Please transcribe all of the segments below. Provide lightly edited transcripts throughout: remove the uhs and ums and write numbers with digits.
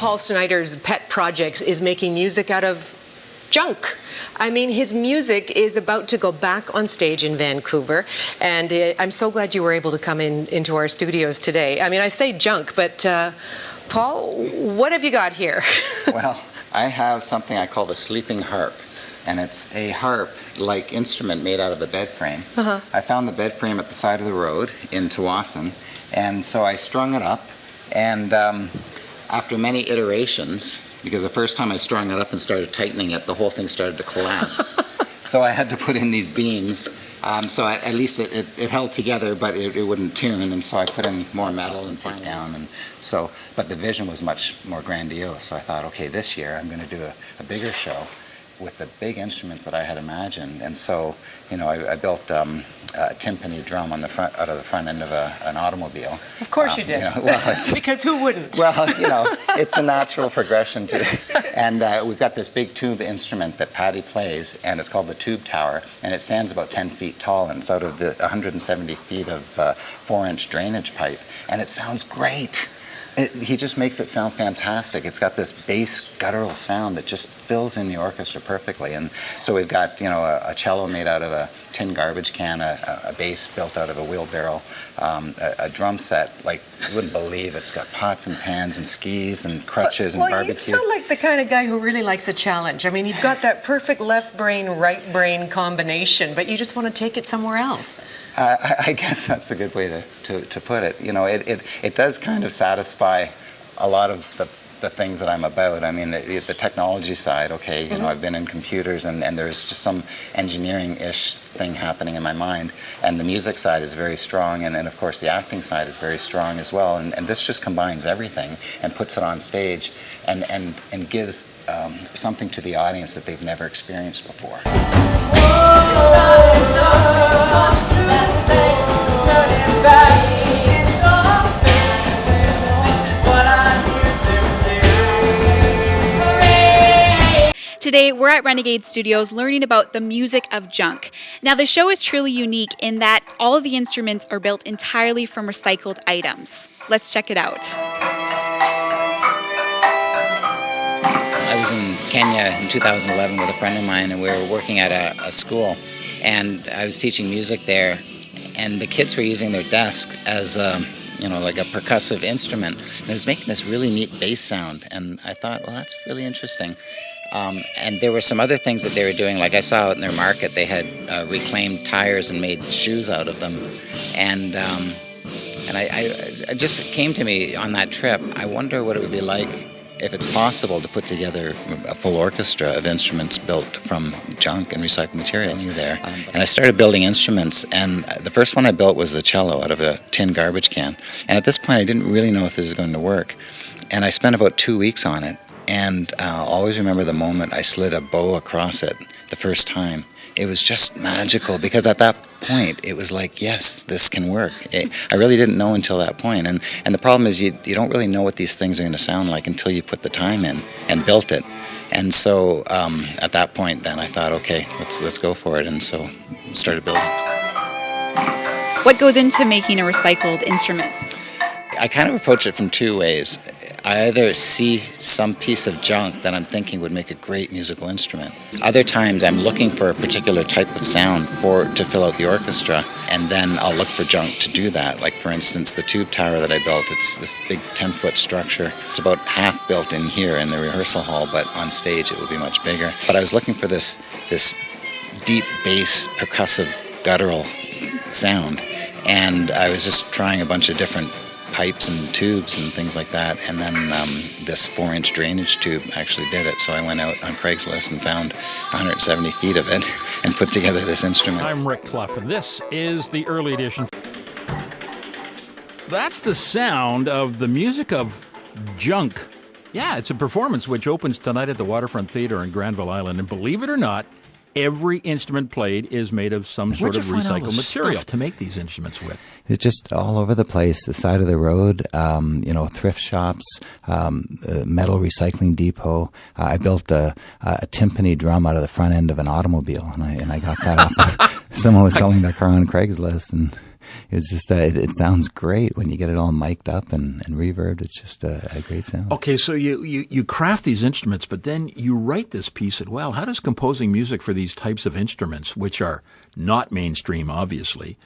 Paul Snider's pet project is making music out of junk. I mean, his music is about to go back on stage in Vancouver, and I'm so glad you were able to come into our studios today. I mean, I say junk, but Paul, what have you got here? Well, I have something I call the sleeping harp, and it's a harp-like instrument made out of a bed frame. I found the bed frame at the side of the road in Tawasin, and so I strung it up, and after many iterations, because the first time I strung it up and started tightening it, the whole thing started to collapse. So I had to put in these beams. So at least it held together, but it wouldn't tune, and so I put in more metal and put down, and so. But the vision was much more grandiose. So I thought, okay, this year I'm going to do a bigger show with the big instruments that I had imagined, and so I built a timpani drum on the front, out of the front end of an automobile. Of course you did. Because who wouldn't? Well, it's a natural progression to, and we've got this big tube instrument that Patty plays, and it's called the tube tower, and it stands about 10 feet tall, and it's out of the 170 feet of 4-inch drainage pipe, and it sounds great. He just makes it sound fantastic. It's got this bass guttural sound that just fills in the orchestra perfectly. And so we've got a cello made out of a tin garbage can, a bass built out of a wheelbarrow, a drum set like you wouldn't believe. It's got pots and pans and skis and crutches and barbecue. You sound like the kind of guy who really likes a challenge. I mean, you've got that perfect left brain, right brain combination, but you just want to take it somewhere else. I guess that's a good way to put it. It does kind of satisfy a lot of the things that I'm about. I mean, the technology side, okay, I've been in computers, and there's just some engineering-ish thing happening in my mind, and the music side is very strong, and of course the acting side is very strong as well, and this just combines everything and puts it on stage and gives something to the audience that they've never experienced before. Today, we're at Renegade Studios learning about the music of junk. Now, the show is truly unique in that all of the instruments are built entirely from recycled items. Let's check it out. I was in Kenya in 2011 with a friend of mine, and we were working at a school, and I was teaching music there, and the kids were using their desk as like a percussive instrument, and it was making this really neat bass sound, and I thought, well, that's really interesting. And there were some other things that they were doing, like I saw out in their market, they had reclaimed tires and made shoes out of them. And I just came to me on that trip, I wonder what it would be like if it's possible to put together a full orchestra of instruments built from junk and recycled materials there. And I started building instruments, and the first one I built was the cello out of a tin garbage can. And at this point I didn't really know if this was going to work. And I spent about 2 weeks on it. And I'll always remember the moment I slid a bow across it the first time. It was just magical, because at that point it was like, yes, this can work. I really didn't know until that point. And the problem is you don't really know what these things are going to sound like until you put the time in and built it. And so at that point then I thought, okay, let's go for it. And so started building. What goes into making a recycled instrument? I kind of approach it from two ways. I either see some piece of junk that I'm thinking would make a great musical instrument. Other times I'm looking for a particular type of sound to fill out the orchestra, and then I'll look for junk to do that. Like, for instance, the tube tower that I built, it's this big 10-foot structure. It's about half built in here in the rehearsal hall, but on stage it will be much bigger. But I was looking for this deep bass, percussive, guttural sound, and I was just trying a bunch of different pipes and tubes and things like that, and then this 4-inch drainage tube actually did it. So I went out on Craigslist and found 170 feet of it and put together this instrument. I'm Rick Clough, and this is the early edition. That's the sound of the music of junk. Yeah, it's a performance which opens tonight at the Waterfront Theatre in Granville Island, and believe it or not, every instrument played is made of some sort of recycled material to make these instruments with. It's just all over the place, the side of the road, thrift shops, metal recycling depot. I built a timpani drum out of the front end of an automobile, and I got that off. Someone was selling their car on Craigslist, and it's just it sounds great when you get it all mic'd up and reverbed. It's just a great sound. Okay, so you craft these instruments, but then you write this piece as well. How does composing music for these types of instruments, which are not mainstream, obviously,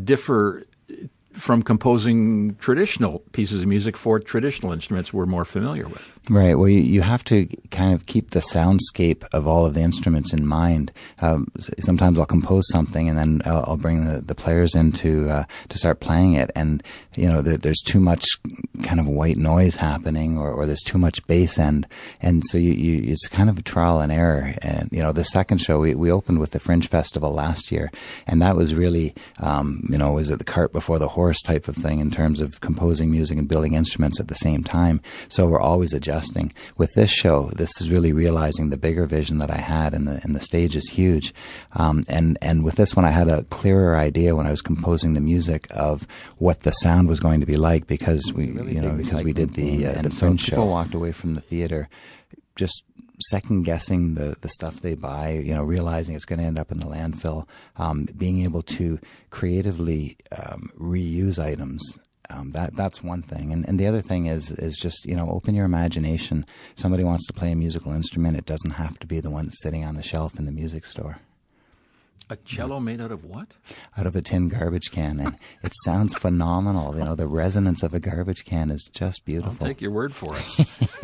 differ from composing traditional pieces of music for traditional instruments we're more familiar with? Right. Well, you have to kind of keep the soundscape of all of the instruments in mind. Sometimes I'll compose something and then I'll bring the players in to start playing it, and there's too much kind of white noise happening, or there's too much bass end, and so you it's kind of a trial and error. And the second show we opened with the Fringe Festival last year, and that was really was it the cart before the horse type of thing in terms of composing music and building instruments at the same time. So we're always adjusting. With this show, this is really realizing the bigger vision that I had, and the stage is huge. And with this one, I had a clearer idea when I was composing the music of what the sound was going to be like, because we did the Stone show. People walked away from the theater just second guessing the stuff they buy, realizing it's going to end up in the landfill, being able to creatively reuse items. That's one thing. And the other thing is just, open your imagination. Somebody wants to play a musical instrument. It doesn't have to be the one that's sitting on the shelf in the music store. A cello made out of what? Out of a tin garbage can. And it sounds phenomenal. The resonance of a garbage can is just beautiful. I'll take your word for it.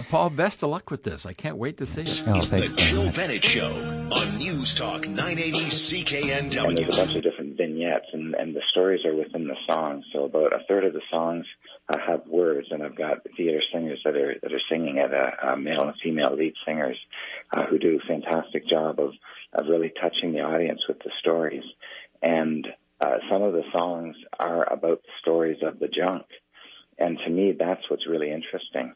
Paul, best of luck with this. I can't wait to see it. Oh, thanks The very Bill much. Bennett Show on News Talk 980 CKNW. And there's a bunch of different vignettes, and the stories are within the songs. So about a third of the songs have words, and I've got theater singers that are singing it, male and female lead singers who do a fantastic job of really touching the audience with the stories. And some of the songs are about the stories of the junk. And to me, that's what's really interesting.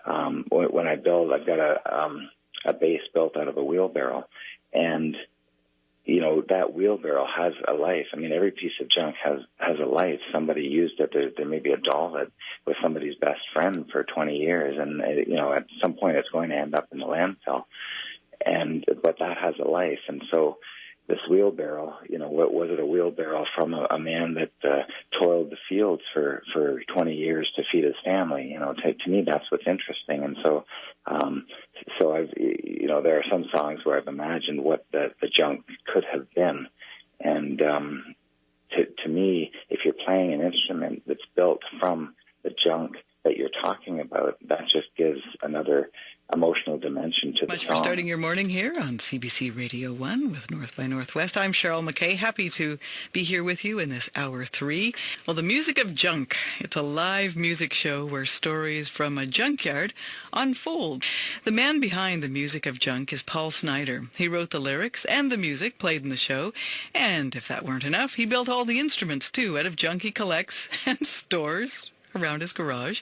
When I build, I've got a base built out of a wheelbarrow, and that wheelbarrow has a life. I mean, every piece of junk has a life. Somebody used it. There may be a doll that was somebody's best friend for 20 years, and at some point it's going to end up in the landfill. But that has a life, and so this wheelbarrow, what was it? A wheelbarrow from a man that toiled the fields for 20 years to feed his family. To me, that's what's interesting. And so I've, there are some songs where I've imagined what the junk could have been. And to me, if you're playing an instrument that's built from the junk that you're talking about, that just gives another emotional dimension to the Much song. for starting your morning here on CBC Radio 1 with North by Northwest. I'm Cheryl McKay, happy to be here with you in this hour 3. Well, the Music of Junk. It's a live music show where stories from a junkyard unfold. The man behind the Music of Junk is Paul Snider. He wrote the lyrics and the music played in the show. And if that weren't enough, he built all the instruments too out of junk he collects and stores around his garage.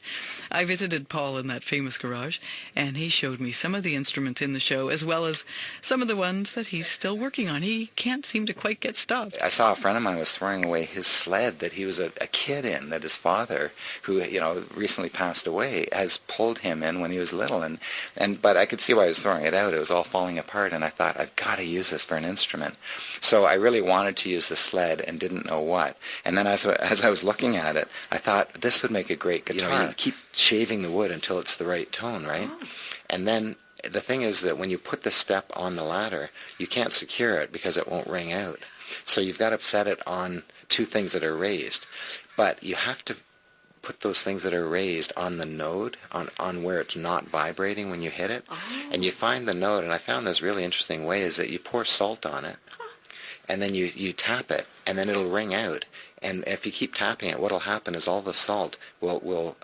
I visited Paul in that famous garage, and he showed me some of the instruments in the show, as well as some of the ones that he's still working on. He can't seem to quite get stopped. I saw a friend of mine was throwing away his sled that he was a kid in, that his father, who recently passed away, has pulled him in when he was little, but I could see why he was throwing it out. It was all falling apart, and I thought, I've got to use this for an instrument. So I really wanted to use the sled and didn't know what. And then as I was looking at it, I thought, this would make a great guitar. You keep shaving the wood until it's the right tone, right? Oh. And then the thing is that when you put the step on the ladder, you can't secure it because it won't ring out. So you've got to set it on two things that are raised. But you have to put those things that are raised on the node, on where it's not vibrating when you hit it. Oh. And you find the node, and I found this really interesting way, is that you pour salt on it, and then you tap it, and then it'll ring out. And if you keep tapping it, what will happen is all the salt will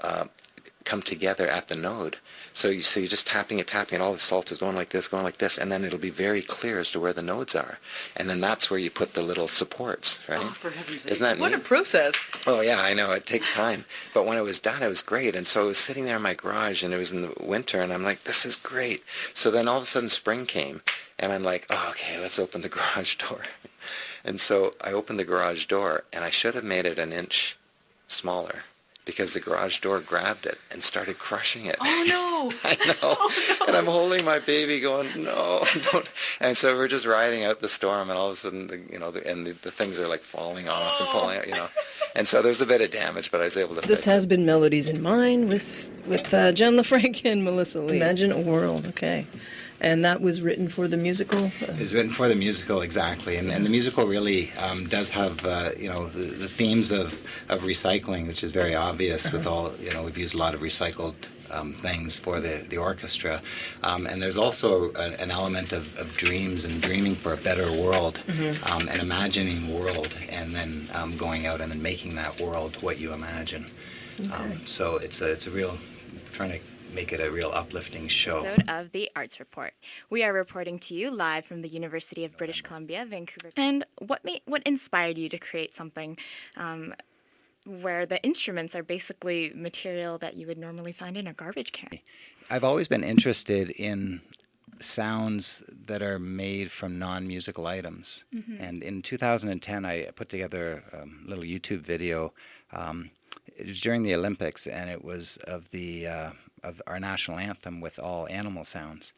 come together at the node. So you're just tapping it, and all the salt is going like this, and then it'll be very clear as to where the nodes are. And then that's where you put the little supports, right? Oh, for heaven's sake. Isn't that What neat? a process. Oh, yeah, I know. It takes time. But when it was done, it was great. And so I was sitting there in my garage, and it was in the winter, and I'm like, this is great. So then all of a sudden spring came, and I'm like, oh, okay, let's open the garage door. And so I opened the garage door, and I should have made it an inch smaller. because the garage door grabbed it and started crushing it. Oh, no. I know. Oh, no. And I'm holding my baby going, no, don't. And so we're just riding out the storm, and all of a sudden, the things are like falling off and falling out, And so there's a bit of damage, but I was able to This fix has it. been Melodies in Mind with John LaFranca and Melissa Lee. Imagine a World, okay. And that was written for the musical? It was written for the musical, exactly. And the musical really does have, the themes of recycling, which is very obvious with all, we've used a lot of recycled things for the orchestra. And there's also an element of dreams and dreaming for a better world, and imagining world, and then going out and then making that world what you imagine. Okay. So it's a real, trying to make it a real uplifting show. Episode of the Arts Report. We are reporting to you live from the University of British Columbia, Vancouver. And what inspired you to create something where the instruments are basically material that you would normally find in a garbage can? I've always been interested in sounds that are made from non-musical items. And in 2010, I put together a little YouTube video. It was during the Olympics, and it was of our national anthem with all animal sounds.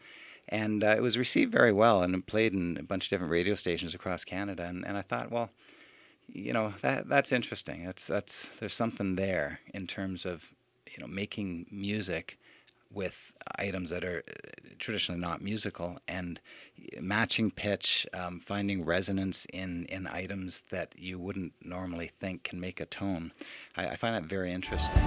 And it was received very well, and it played in a bunch of different radio stations across Canada. And I thought, well, that's interesting. There's something there in terms of making music with items that are traditionally not musical, and matching pitch, finding resonance in items that you wouldn't normally think can make a tone. I find that very interesting.